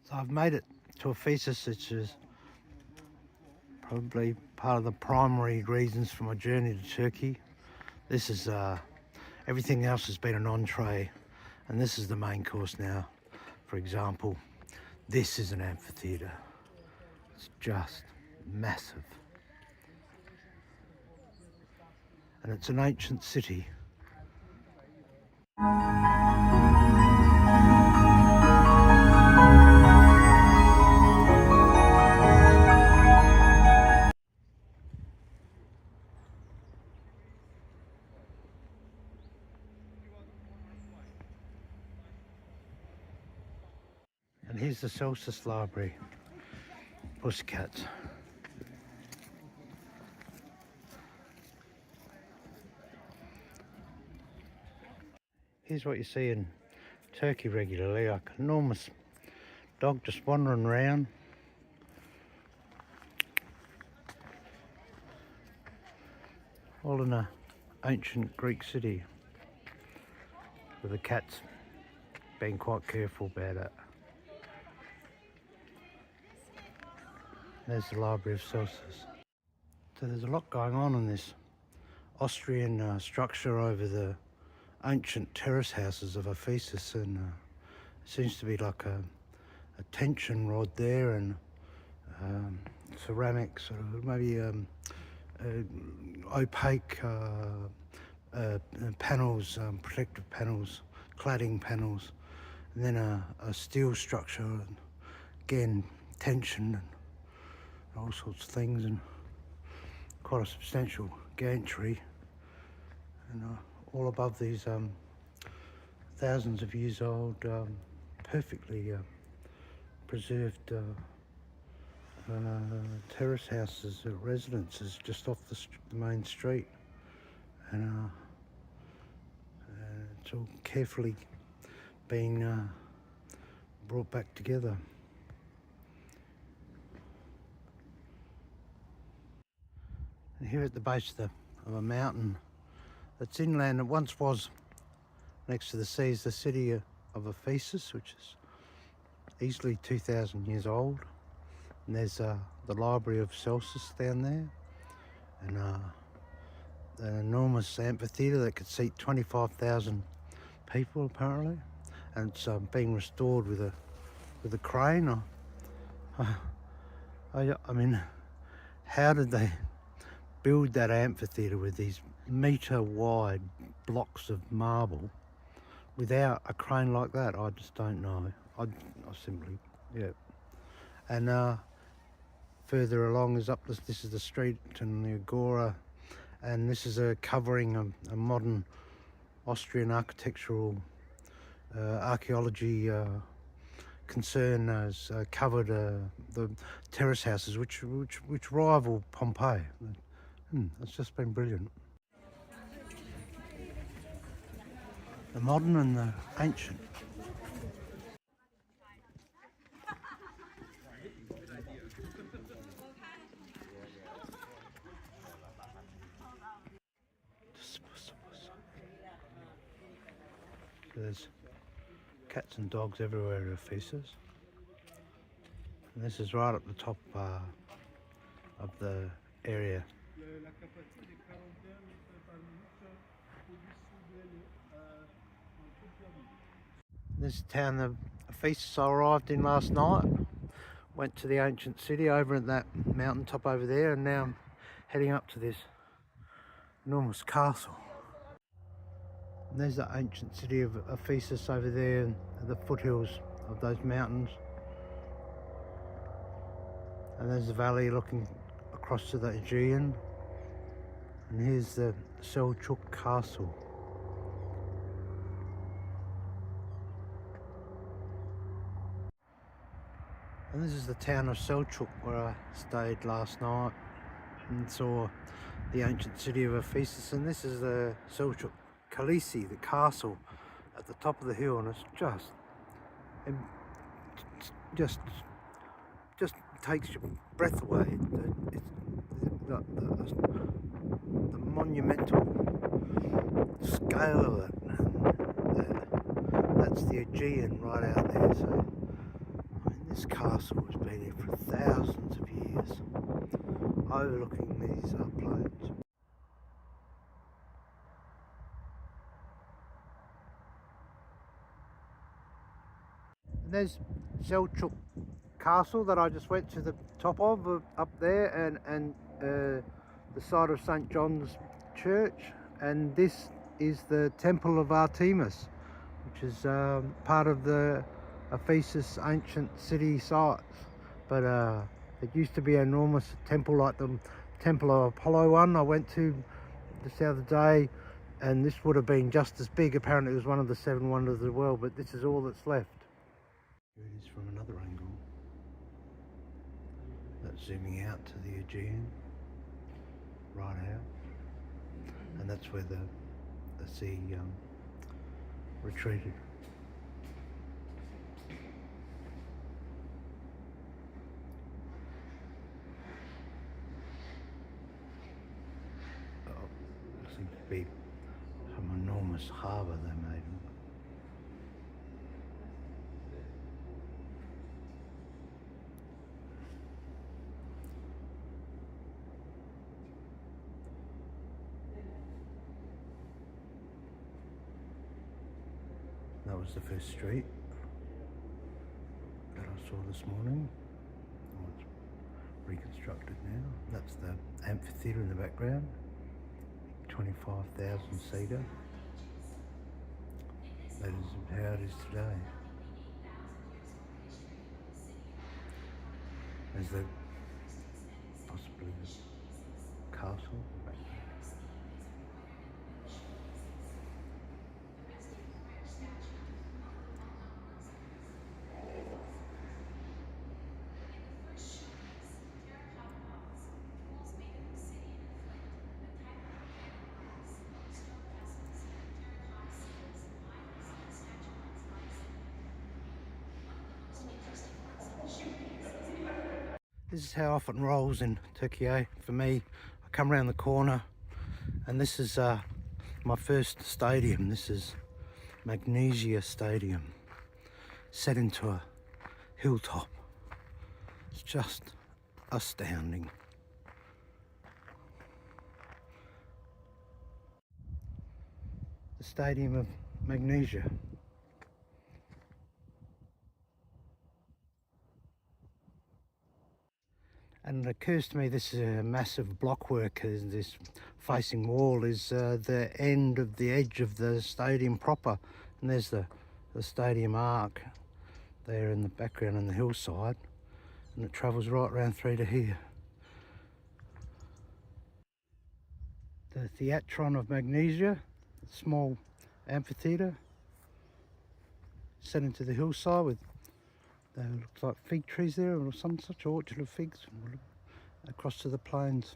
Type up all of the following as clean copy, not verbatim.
So I've made it to Ephesus, which is probably part of the primary reasons for my journey to Turkey. This is everything else has been an entree, and this is the main course now. For example, this is an amphitheatre. It's just massive, and it's an ancient city. And here's the Celcus Library, pussycats. Here's what you see in Turkey regularly, like an enormous dog just wandering around. All in an ancient Greek city, with the cats being quite careful about it. There's the Library of Celcus. So there's a lot going on in this Austrian structure over the ancient terrace houses of Ephesus, and it seems to be like a tension rod there, and ceramics, or maybe opaque panels, protective panels, cladding panels, and then a steel structure, and again tension and all sorts of things, and quite a substantial gantry, and all above these thousands of years old, perfectly preserved terrace houses, residences just off the main street, and it's all carefully been brought back together. And here at the base of a mountain that's inland, it once was next to the sea, is the city of Ephesus, which is easily 2,000 years old. And there's the Library of Celcus down there, and an enormous amphitheatre that could seat 25,000 people apparently, and it's being restored with a crane. I mean, how did they build that amphitheatre with these metre wide blocks of marble without a crane like that? I just don't know. I simply, yeah. And further along is this is the street and the agora, and this is a covering of a modern Austrian architectural archaeology concern has covered the terrace houses which rival Pompeii. It's just been brilliant. The modern and the ancient. There's cats and dogs everywhere in Ephesus. And this is right up the top of the area. This town of Ephesus I arrived in last night. Went to the ancient city over at that mountain top over there, and now I'm heading up to this enormous castle. And there's the ancient city of Ephesus over there at the foothills of those mountains. And there's the valley looking across to the Aegean. And here's the Selçuk castle. And this is the town of Selçuk, where I stayed last night and saw the ancient city of Ephesus. And this is the Selçuk Kalesi, the castle at the top of the hill, and it's just takes your breath away. The monumental scale of it. That's the Aegean right out there. So I mean, This castle has been here for thousands of years, overlooking these plains. And there's Selçuk Castle that I just went to the top of up there, and the site of St. John's Church, and this is the Temple of Artemis, which is part of the Ephesus ancient city sites. But it used to be an enormous temple like the Temple of Apollo one I went to just the other day, and this would have been just as big. Apparently it was one of the 7 wonders of the world, but this is all that's left. Here it is from another angle. That's zooming out to the Aegean, right out, and that's where the sea retreated. Seems to be some enormous harbour they made. That was the first street that I saw this morning. Oh, it's reconstructed now. That's the amphitheatre in the background. 25,000 seater. That is how it is today. There's the possibly the castle. This is how often rolls in Türkiye for me. I come around the corner, and this is my first stadium. This is Magnesia Stadium, set into a hilltop. It's just astounding. The Stadium of Magnesia. And it occurs to me this is a massive blockwork. This facing wall is the end of the edge of the stadium proper, and there's the stadium arc there in the background on the hillside, and it travels right round through to here. The Theatron of Magnesia, a small amphitheatre set into the hillside with looks like fig trees there, or some such orchard of figs across to the plains.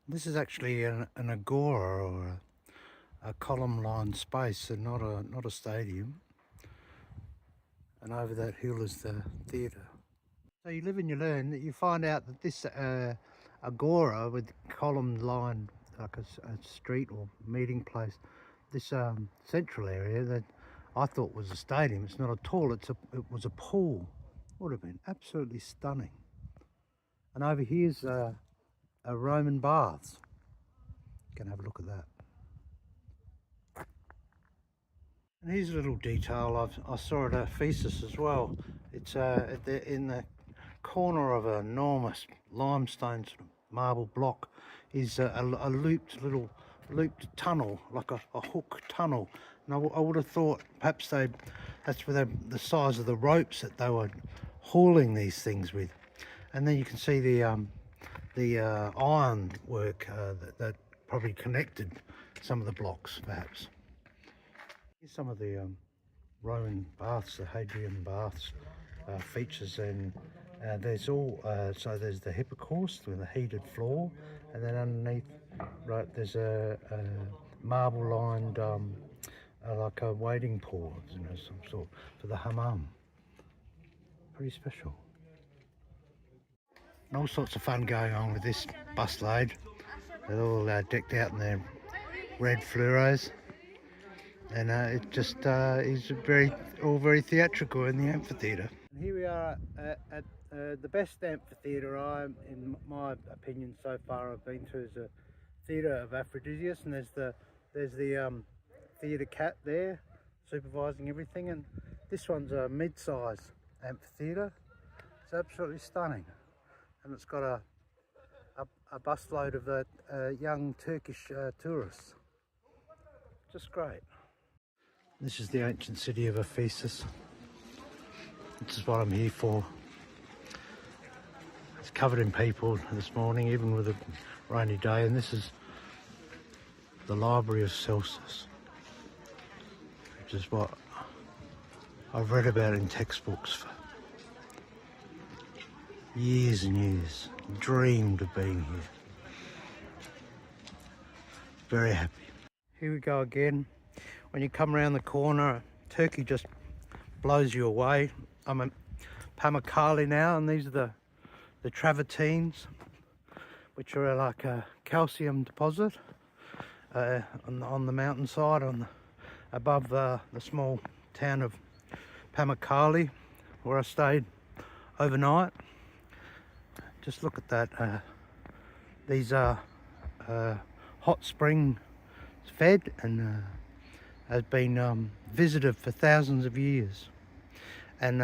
This is actually an agora, or a column-lined space, and not a stadium. And over that hill is the theatre. So you live and you learn. That you find out that this agora with column-lined, like a street or meeting place, this central area that I thought was a stadium, it's not at all. It was a pool. Would have been absolutely stunning. And over here's a Roman baths. You can have a look at that. And here's a little detail I saw at Ephesus as well. It's in the corner of an enormous limestone sort of marble block is a looped tunnel, like a hook tunnel. And I would have thought perhaps that's where the size of the ropes that they were hauling these things with. And then you can see the iron work that probably connected some of the blocks, perhaps. Here's some of the Roman baths, the Hadrian baths features, and there's so there's the hippocaust with a heated floor, and then underneath, right, there's a marble-lined like a wading pool, you know, some sort for the hammam. Pretty special. And all sorts of fun going on with this busload. They're all decked out in their red fluoros, and it just is all very theatrical in the amphitheatre. And here we are at the best amphitheatre, in my opinion so far, I've been to, is the Theatre of Aphrodisias, and there's the theatre cat there supervising everything, and this one's a mid-size amphitheatre. It's absolutely stunning, and it's got a busload of young Turkish tourists. Just great. This is the ancient city of Ephesus. This is what I'm here for. It's covered in people this morning, even with a rainy day, and this is the Library of Celcus, which is what I've read about in textbooks for years and years. Dreamed of being here. Very happy. Here we go again. When you come around the corner, Turkey just blows you away. I'm at Pammukale now, and these are the travertines, which are like a calcium deposit on the mountainside above the small town of Pammukale, where I stayed overnight. Just look at that. These are hot spring fed and has been visited for thousands of years. And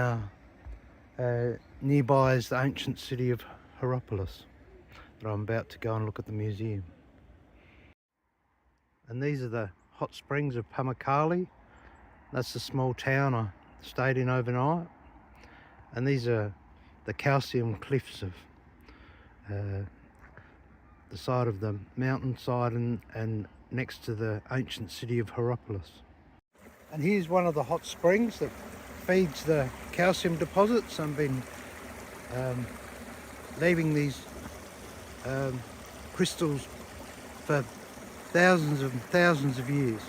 nearby is the ancient city of Hierapolis, that I'm about to go and look at the museum. And these are the hot springs of Pammukale. That's the small town I stayed in overnight. And these are the calcium cliffs of the side of the mountainside and next to the ancient city of Hierapolis. And here's one of the hot springs that feeds the calcium deposits. I've been leaving these crystals for thousands and thousands of years.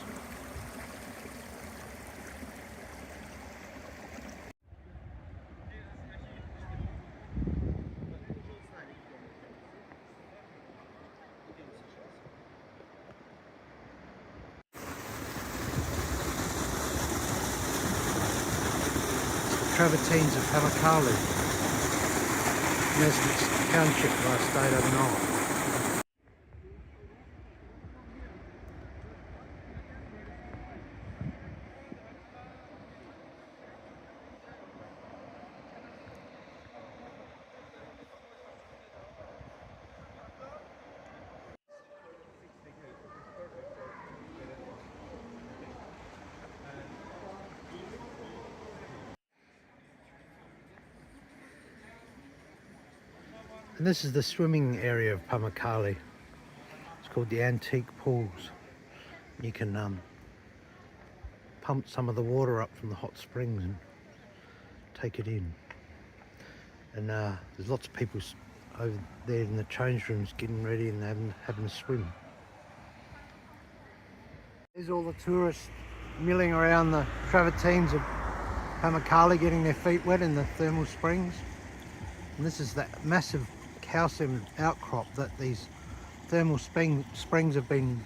Travertines of Pammukale, Nesbitt's township where I stayed overnight. And this is the swimming area of Pammukale. It's called the Antique Pools. You can pump some of the water up from the hot springs and take it in. And there's lots of people over there in the change rooms getting ready and having a swim. There's all the tourists milling around the travertines of Pammukale, getting their feet wet in the thermal springs. And this is that massive calcium outcrop that these thermal springs have been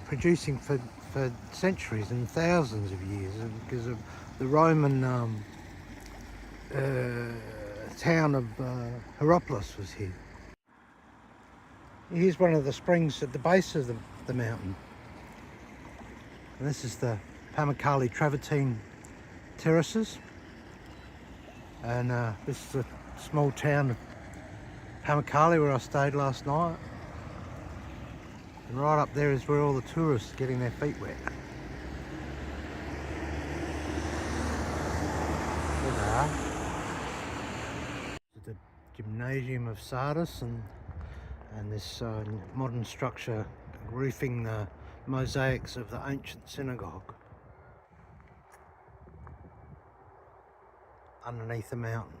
producing for centuries and thousands of years, because of the Roman town of Hierapolis was here. Here's one of the springs at the base of the mountain, and this is the Pammukale travertine terraces, and this is a small town of Pammukale where I stayed last night, and right up there is where all the tourists are getting their feet wet. There they are. The gymnasium of Sardis, and this modern structure roofing the mosaics of the ancient synagogue underneath the mountain.